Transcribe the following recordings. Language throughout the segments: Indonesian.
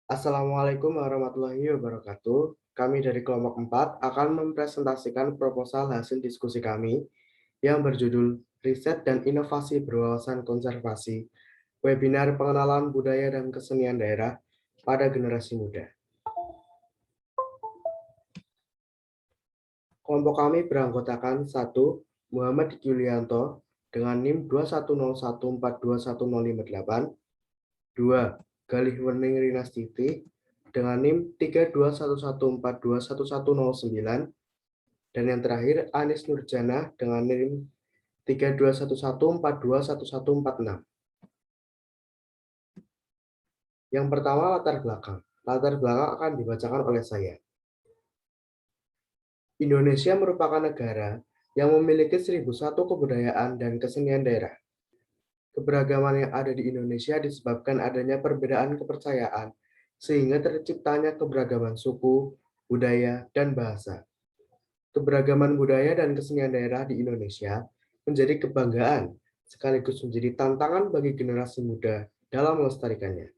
Assalamualaikum warahmatullahi wabarakatuh. Kami dari kelompok 4 akan mempresentasikan proposal hasil diskusi kami yang berjudul Riset dan Inovasi Berwawasan Konservasi, Webinar Pengenalan Budaya dan Kesenian Daerah pada Generasi Muda. Kelompok kami beranggotakan 1. Muhammad Yulianto dengan NIM 21014210558, 2. Galih Wening Rinastiti dengan NIM 3211421109, dan yang terakhir Anis Nurjana dengan NIM 3211421146. Yang pertama, latar belakang. Latar belakang akan dibacakan oleh saya. Indonesia merupakan negara yang memiliki 1001 kebudayaan dan kesenian daerah. Keberagaman yang ada di Indonesia disebabkan adanya perbedaan kepercayaan, sehingga terciptanya keberagaman suku, budaya, dan bahasa. Keberagaman budaya dan kesenian daerah di Indonesia menjadi kebanggaan, sekaligus menjadi tantangan bagi generasi muda dalam melestarikannya.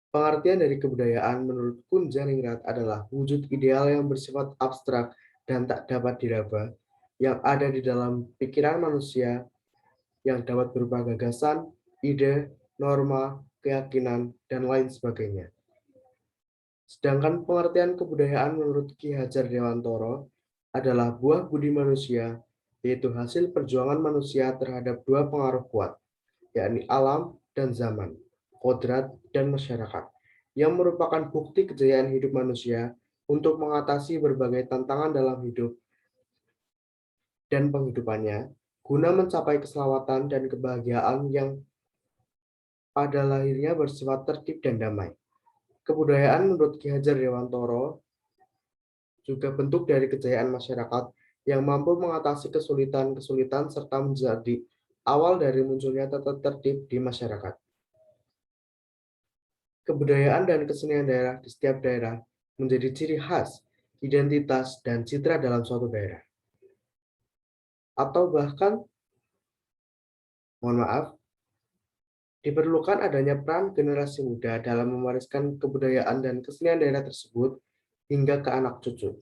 Pengertian dari kebudayaan menurut Kun Janingrat adalah wujud ideal yang bersifat abstrak dan tak dapat diraba, yang ada di dalam pikiran manusia yang dapat berupa gagasan, ide, norma, keyakinan, dan lain sebagainya. Sedangkan pengertian kebudayaan menurut Ki Hajar Dewantoro adalah buah budi manusia, yaitu hasil perjuangan manusia terhadap dua pengaruh kuat, yakni alam dan zaman, kodrat dan masyarakat, yang merupakan bukti kejayaan hidup manusia untuk mengatasi berbagai tantangan dalam hidup dan penghidupannya, guna mencapai keselamatan dan kebahagiaan yang pada lahirnya bersifat tertib dan damai. Kebudayaan menurut Ki Hajar Dewantoro juga bentuk dari kejayaan masyarakat yang mampu mengatasi kesulitan-kesulitan serta menjadi awal dari munculnya tata tertib di masyarakat. Kebudayaan dan kesenian daerah di setiap daerah menjadi ciri khas, identitas, dan citra dalam suatu daerah. Atau bahkan, mohon maaf, diperlukan adanya peran generasi muda dalam mewariskan kebudayaan dan kesenian daerah tersebut hingga ke anak cucu.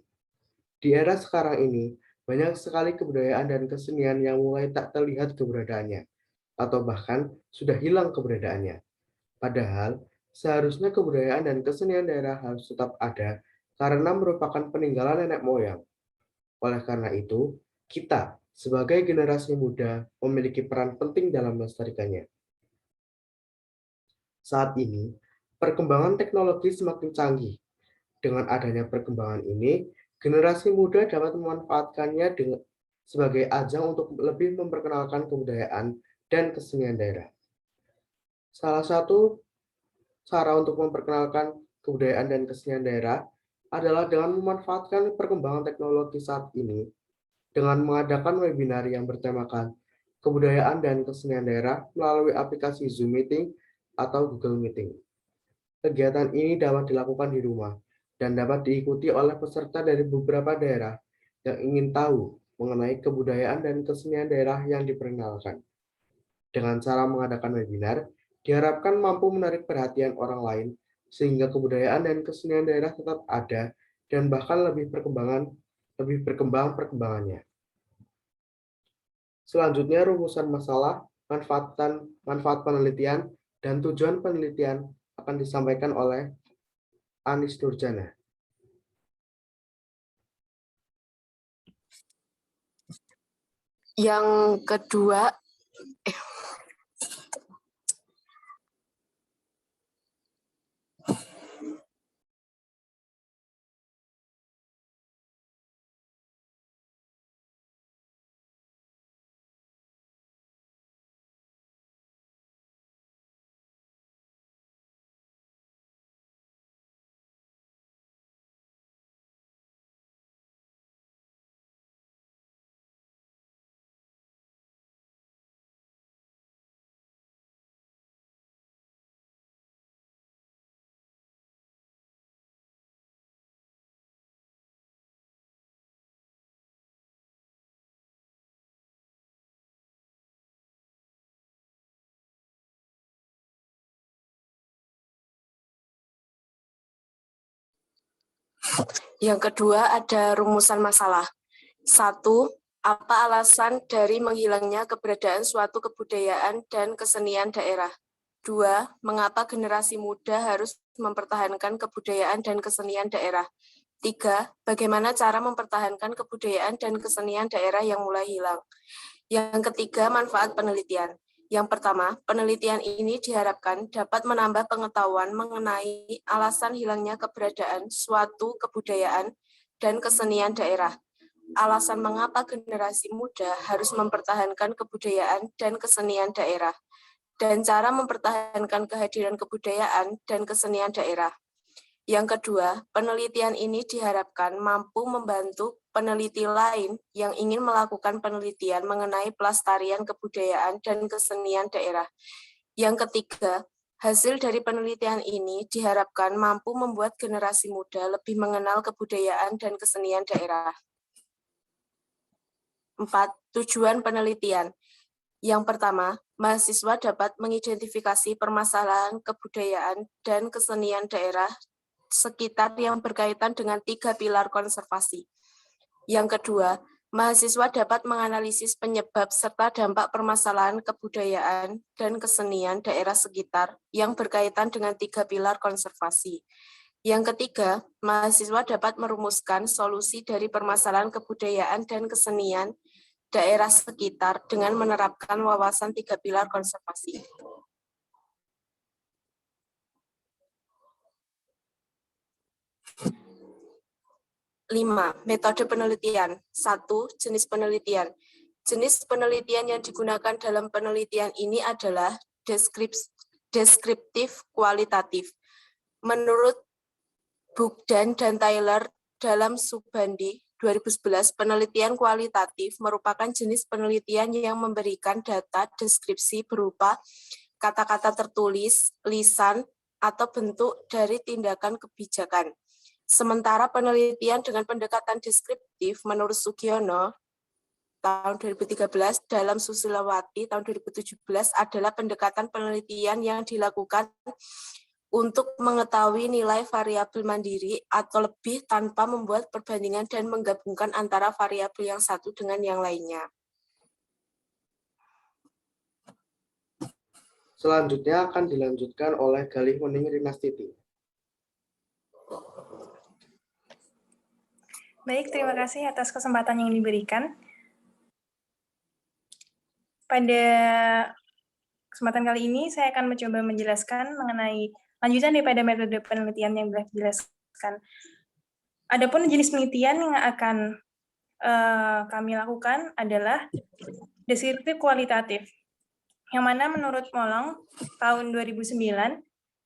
Di era sekarang ini, banyak sekali kebudayaan dan kesenian yang mulai tak terlihat keberadaannya, atau bahkan sudah hilang keberadaannya. Padahal, seharusnya kebudayaan dan kesenian daerah harus tetap ada karena merupakan peninggalan nenek moyang. Oleh karena itu, kita sebagai generasi muda memiliki peran penting dalam melestarikannya. Saat ini, perkembangan teknologi semakin canggih. Dengan adanya perkembangan ini, generasi muda dapat memanfaatkannya sebagai ajang untuk lebih memperkenalkan kebudayaan dan kesenian daerah. Salah satu cara untuk memperkenalkan kebudayaan dan kesenian daerah adalah dengan memanfaatkan perkembangan teknologi saat ini dengan mengadakan webinar yang bertemakan kebudayaan dan kesenian daerah melalui aplikasi Zoom Meeting atau Google Meeting. Kegiatan ini dapat dilakukan di rumah dan dapat diikuti oleh peserta dari beberapa daerah yang ingin tahu mengenai kebudayaan dan kesenian daerah yang diperkenalkan. Dengan cara mengadakan webinar, diharapkan mampu menarik perhatian orang lain sehingga kebudayaan dan kesenian daerah tetap ada dan bahkan lebih berkembang perkembangannya. Selanjutnya, rumusan masalah, manfaat penelitian, dan tujuan penelitian akan disampaikan oleh Anis Nurjana. Yang kedua, Yang kedua ada rumusan masalah. 1. Apa alasan dari menghilangnya keberadaan suatu kebudayaan dan kesenian daerah? 2. Mengapa generasi muda harus mempertahankan kebudayaan dan kesenian daerah? 3. Bagaimana cara mempertahankan kebudayaan dan kesenian daerah yang mulai hilang? Yang ketiga, manfaat penelitian. Yang pertama, penelitian ini diharapkan dapat menambah pengetahuan mengenai alasan hilangnya keberadaan suatu kebudayaan dan kesenian daerah. Alasan mengapa generasi muda harus mempertahankan kebudayaan dan kesenian daerah, dan cara mempertahankan kehadiran kebudayaan dan kesenian daerah. Yang kedua, penelitian ini diharapkan mampu membantu peneliti lain yang ingin melakukan penelitian mengenai pelestarian kebudayaan dan kesenian daerah. Yang ketiga, hasil dari penelitian ini diharapkan mampu membuat generasi muda lebih mengenal kebudayaan dan kesenian daerah. 4. Tujuan penelitian. Yang pertama, mahasiswa dapat mengidentifikasi permasalahan kebudayaan dan kesenian daerah sekitar yang berkaitan dengan 3 pilar konservasi. Yang kedua, mahasiswa dapat menganalisis penyebab serta dampak permasalahan kebudayaan dan kesenian daerah sekitar yang berkaitan dengan 3 pilar konservasi. Yang ketiga, mahasiswa dapat merumuskan solusi dari permasalahan kebudayaan dan kesenian daerah sekitar dengan menerapkan wawasan 3 pilar konservasi. 5. Metode penelitian. 1. Jenis penelitian. Jenis penelitian yang digunakan dalam penelitian ini adalah deskriptif kualitatif. Menurut Bugdan dan Taylor dalam Subandi 2011, penelitian kualitatif merupakan jenis penelitian yang memberikan data deskripsi berupa kata-kata tertulis, lisan, atau bentuk dari tindakan kebijakan. Sementara penelitian dengan pendekatan deskriptif menurut Sugiono tahun 2013 dalam Susilawati tahun 2017 adalah pendekatan penelitian yang dilakukan untuk mengetahui nilai variabel mandiri atau lebih tanpa membuat perbandingan dan menggabungkan antara variabel yang satu dengan yang lainnya. Selanjutnya akan dilanjutkan oleh Galih Wening Rinastiti. Baik, terima kasih atas kesempatan yang diberikan. Pada kesempatan kali ini, saya akan mencoba menjelaskan mengenai lanjutan daripada metode penelitian yang sudah dijelaskan. Adapun jenis penelitian yang akan kami lakukan adalah deskriptif kualitatif, yang mana menurut Molong tahun 2009,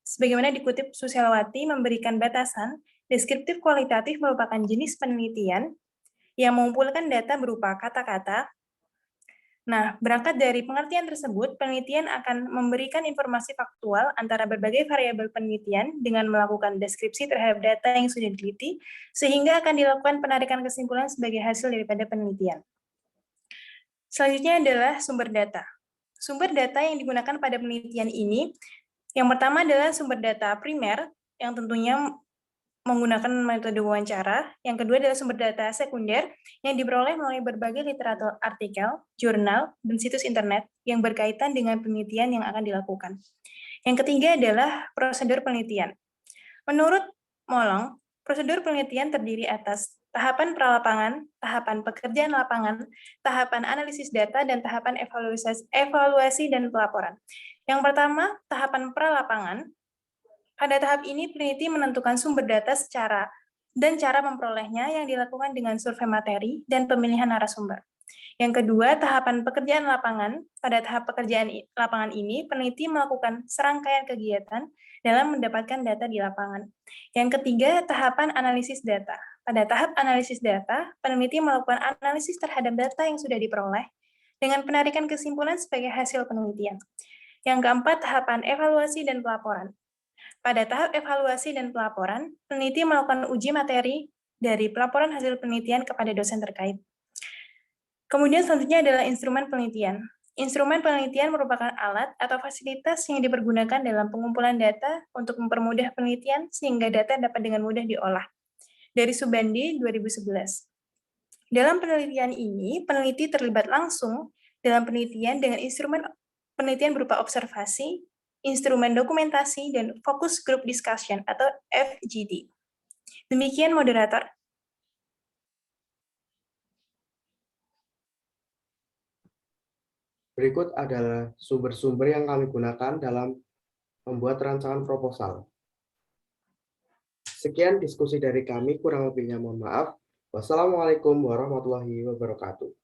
sebagaimana dikutip Susilawati memberikan batasan, deskriptif kualitatif merupakan jenis penelitian yang mengumpulkan data berupa kata-kata. Nah, berangkat dari pengertian tersebut, penelitian akan memberikan informasi faktual antara berbagai variabel penelitian dengan melakukan deskripsi terhadap data yang sudah diteliti, sehingga akan dilakukan penarikan kesimpulan sebagai hasil daripada penelitian. Selanjutnya adalah sumber data. Sumber data yang digunakan pada penelitian ini, yang pertama adalah sumber data primer, yang tentunya menggunakan metode wawancara. Yang kedua adalah sumber data sekunder yang diperoleh melalui berbagai literatur artikel, jurnal, dan situs internet yang berkaitan dengan penelitian yang akan dilakukan. Yang ketiga adalah prosedur penelitian. Menurut Molong, prosedur penelitian terdiri atas tahapan pralapangan, tahapan pekerjaan lapangan, tahapan analisis data, dan tahapan evaluasi dan pelaporan. Yang pertama, tahapan pralapangan. Pada tahap ini, peneliti menentukan sumber data dan cara memperolehnya yang dilakukan dengan survei materi dan pemilihan narasumber. Yang kedua, tahapan pekerjaan lapangan. Pada tahap pekerjaan lapangan ini, peneliti melakukan serangkaian kegiatan dalam mendapatkan data di lapangan. Yang ketiga, tahapan analisis data. Pada tahap analisis data, peneliti melakukan analisis terhadap data yang sudah diperoleh dengan penarikan kesimpulan sebagai hasil penelitian. Yang keempat, tahapan evaluasi dan pelaporan. Pada tahap evaluasi dan pelaporan, peneliti melakukan uji materi dari pelaporan hasil penelitian kepada dosen terkait. Kemudian selanjutnya adalah instrumen penelitian. Instrumen penelitian merupakan alat atau fasilitas yang dipergunakan dalam pengumpulan data untuk mempermudah penelitian sehingga data dapat dengan mudah diolah. dari Subandi 2011. Dalam penelitian ini, peneliti terlibat langsung dalam penelitian dengan instrumen penelitian berupa observasi, instrumen dokumentasi, dan focus group discussion atau FGD. Demikian moderator. Berikut adalah sumber-sumber yang kami gunakan dalam membuat rancangan proposal. Sekian diskusi dari kami, kurang lebihnya mohon maaf. Wassalamualaikum warahmatullahi wabarakatuh.